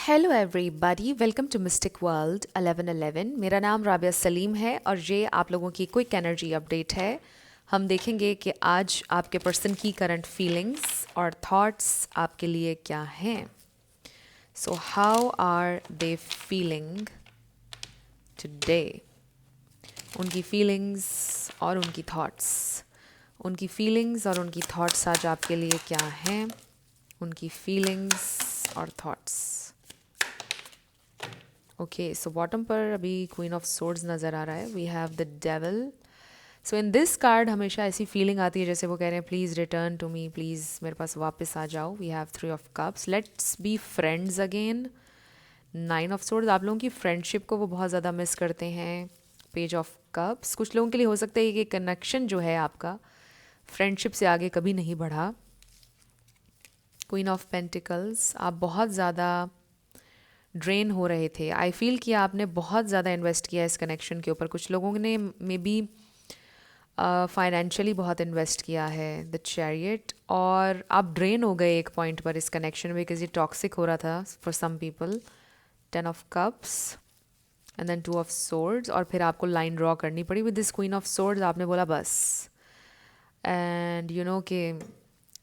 Hello everybody, welcome to mystic world 1111। मेरा नाम राबिया सलीम है और ये आप लोगों की क्विक एनर्जी अपडेट है। हम देखेंगे कि आज आपके पर्सन की करंट फीलिंग्स और थॉट्स आपके लिए क्या हैं। So how are they feeling today. उनकी फीलिंग्स और उनकी थॉट्स, उनकी फीलिंग्स और उनकी थॉट्स आज आपके लिए क्या हैं। उनकी फीलिंग्स और थॉट्स। ओके, सो बॉटम पर अभी क्वीन ऑफ सोर्ड्स नज़र आ रहा है। We have the devil. So in this card हमेशा ऐसी फीलिंग आती है जैसे वो कह रहे हैं please return to me, please मेरे पास वापस आ जाओ। We have three of cups, let's be friends again. Nine of swords, आप लोगों की फ्रेंडशिप को वो बहुत ज़्यादा मिस करते हैं। पेज ऑफ कप्स, कुछ लोगों के लिए हो सकता है कि कनेक्शन जो है आपका फ्रेंडशिप से आगे कभी नहीं बढ़ा। क्वीन ऑफ पेंटिकल्स, आप बहुत ज़्यादा ड्रेन हो रहे थे। आई फील कि आपने बहुत ज़्यादा इन्वेस्ट किया इस कनेक्शन के ऊपर। कुछ लोगों ने मे बी फाइनेंशियली बहुत इन्वेस्ट किया है। द चैरियट, और आप ड्रेन हो गए एक पॉइंट पर इस कनेक्शन में बिकॉज ये टॉक्सिक हो रहा था for some people. Ten of cups and then two of swords, और फिर आपको लाइन ड्रॉ करनी पड़ी with this queen of swords. आपने बोला बस। एंड यू नो कि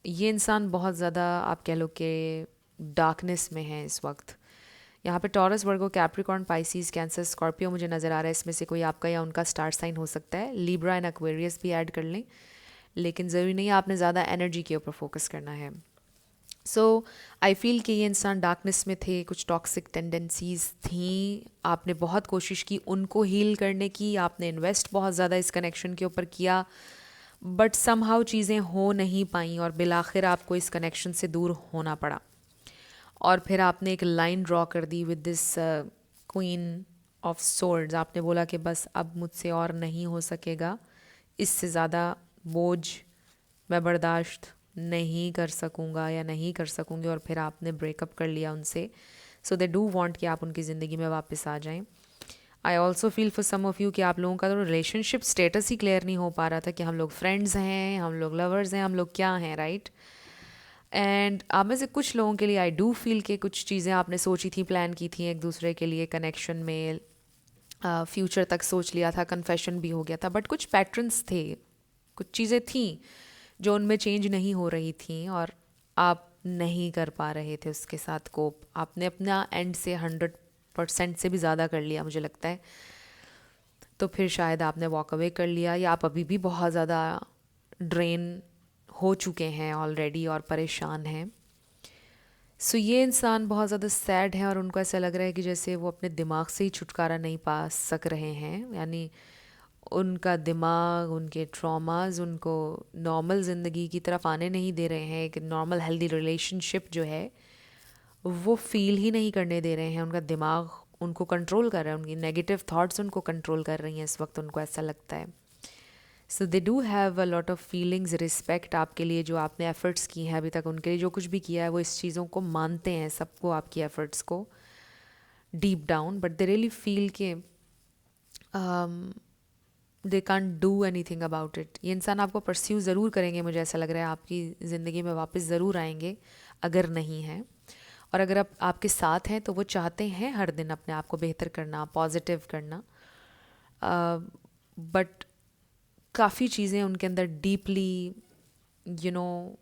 ये इंसान बहुत ज़्यादा आप कह लो कि डार्कनेस में है इस वक्त। यहाँ पे टॉरस, वर्गो, कैप्रिकॉर्न, पाइसीज, कैंसर, स्कॉर्पियो मुझे नज़र आ रहा है। इसमें से कोई आपका या उनका स्टार साइन हो सकता है। लिब्रा एंड एक्वेरियस भी ऐड कर लें, लेकिन ज़रूरी नहीं है आपने ज़्यादा एनर्जी के ऊपर फोकस करना है। सो आई फील कि ये इंसान डार्कनेस में थे, कुछ टॉक्सिक टेंडेंसीज थी। आपने बहुत कोशिश की उनको हील करने की, आपने इन्वेस्ट बहुत ज़्यादा इस कनेक्शन के ऊपर किया, बट समहाउ चीज़ें हो नहीं पाई और बिलाखिर आपको इस कनेक्शन से दूर होना पड़ा। और फिर आपने एक लाइन ड्रॉ कर दी with this queen of swords. आपने बोला कि बस अब मुझसे और नहीं हो सकेगा, इससे ज़्यादा बोझ मैं बर्दाश्त नहीं कर सकूँगा या नहीं कर सकूँगी, और फिर आपने ब्रेकअप कर लिया उनसे। सो दे डू वांट कि आप उनकी ज़िंदगी में वापस आ जाएं। I also feel for some of you कि आप लोगों का तो रिलेशनशिप स्टेटस ही क्लियर नहीं हो पा रहा था कि हम लोग फ्रेंड्स हैं, हम लोग लवर्स हैं, हम लोग क्या हैं, राइट। एंड आप में से कुछ लोगों के लिए आई डू फील कि कुछ चीज़ें आपने सोची थी, प्लान की थी एक दूसरे के लिए कनेक्शन में, फ्यूचर तक सोच लिया था, कन्फेशन भी हो गया था, बट कुछ पैटर्न्स थे, कुछ चीज़ें थी जो उनमें चेंज नहीं हो रही थी और आप नहीं कर पा रहे थे उसके साथ कोप। आपने अपना एंड से 100% से भी ज़्यादा कर लिया मुझे लगता है। तो फिर शायद आपने वॉक अवे कर लिया, या आप अभी भी बहुत ज़्यादा ड्रेन हो चुके हैं ऑलरेडी और परेशान हैं। सो ये इंसान बहुत ज़्यादा सैड है और उनको ऐसा लग रहा है कि जैसे वो अपने दिमाग से ही छुटकारा नहीं पा सक रहे हैं। यानी उनका दिमाग, उनके ट्रॉमाज उनको नॉर्मल ज़िंदगी की तरफ आने नहीं दे रहे हैं। एक नॉर्मल हेल्दी रिलेशनशिप जो है वो फील ही नहीं करने दे रहे हैं। उनका दिमाग उनको कंट्रोल कर रहा है, उनकी नेगेटिव थॉट्स उनको कंट्रोल कर रही हैं इस वक्त, उनको ऐसा लगता है। So they do have a lot of feelings, respect आपके लिए, जो आपने एफ़र्ट्स की हैं अभी तक उनके लिए, जो कुछ भी किया है वो इस चीज़ों को मानते हैं, सबको, आपकी एफ़र्ट्स को deep down. But they really feel के they can't do anything about it. ये इंसान आपको परस्यू ज़रूर करेंगे, मुझे ऐसा लग रहा है आपकी ज़िंदगी में वापस ज़रूर आएंगे अगर नहीं है। और अगर आप आपके साथ हैं तो वो चाहते हैं हर दिन अपने आप को बेहतर करना, पॉजिटिव करना, बट काफ़ी चीज़ें उनके अंदर डीपली यू नो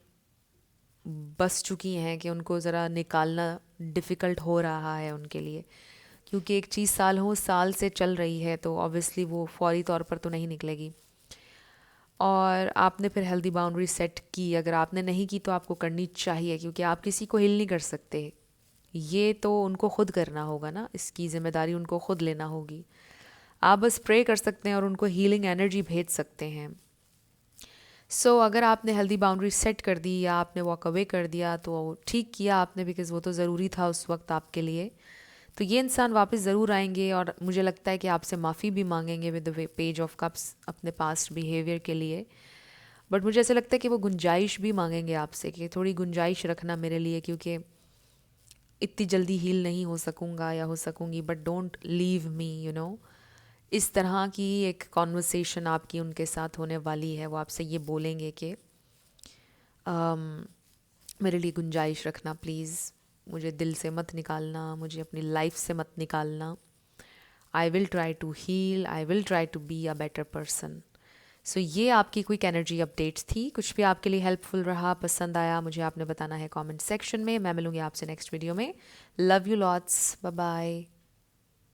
बस चुकी हैं कि उनको ज़रा निकालना डिफ़िकल्ट हो रहा है उनके लिए। क्योंकि एक चीज़ साल से चल रही है तो ऑब्वियसली वो फौरी तौर पर तो नहीं निकलेगी। और आपने फिर हेल्दी बाउंड्री सेट की, अगर आपने नहीं की तो आपको करनी चाहिए, क्योंकि आप किसी को हिल नहीं कर सकते। ये तो उनको खुद करना होगा ना, इसकी ज़िम्मेदारी उनको खुद लेना होगी। आप बस प्रे कर सकते हैं और उनको हीलिंग एनर्जी भेज सकते हैं। सो अगर आपने हेल्दी बाउंड्री सेट कर दी या आपने वॉक अवे कर दिया तो ठीक किया आपने, बिकॉज़ वो तो ज़रूरी था उस वक्त आपके लिए। तो ये इंसान वापस ज़रूर आएंगे और मुझे लगता है कि आपसे माफ़ी भी मांगेंगे with the page of cups अपने पास्ट बिहेवियर के लिए। बट मुझे ऐसा लगता है कि वो गुंजाइश भी मांगेंगे आपसे कि थोड़ी गुंजाइश रखना मेरे लिए, क्योंकि इतनी जल्दी हील नहीं हो सकूँगा या हो सकूँगी, but don't leave me, you know. इस तरह की एक कॉन्वर्सेशन आपकी उनके साथ होने वाली है। वो आपसे ये बोलेंगे कि मेरे लिए गुंजाइश रखना प्लीज़, मुझे दिल से मत निकालना, मुझे अपनी लाइफ से मत निकालना. I will try to heal, I will try to be a better person. So ये आपकी क्विक एनर्जी अपडेट्स थी. कुछ भी आपके लिए हेल्पफुल रहा, पसंद आया, मुझे आपने बताना है कमेंट सेक्शन में. मैं मिलूंगी आपसे नेक्स्ट वीडियो में. Love you lots. Bye bye.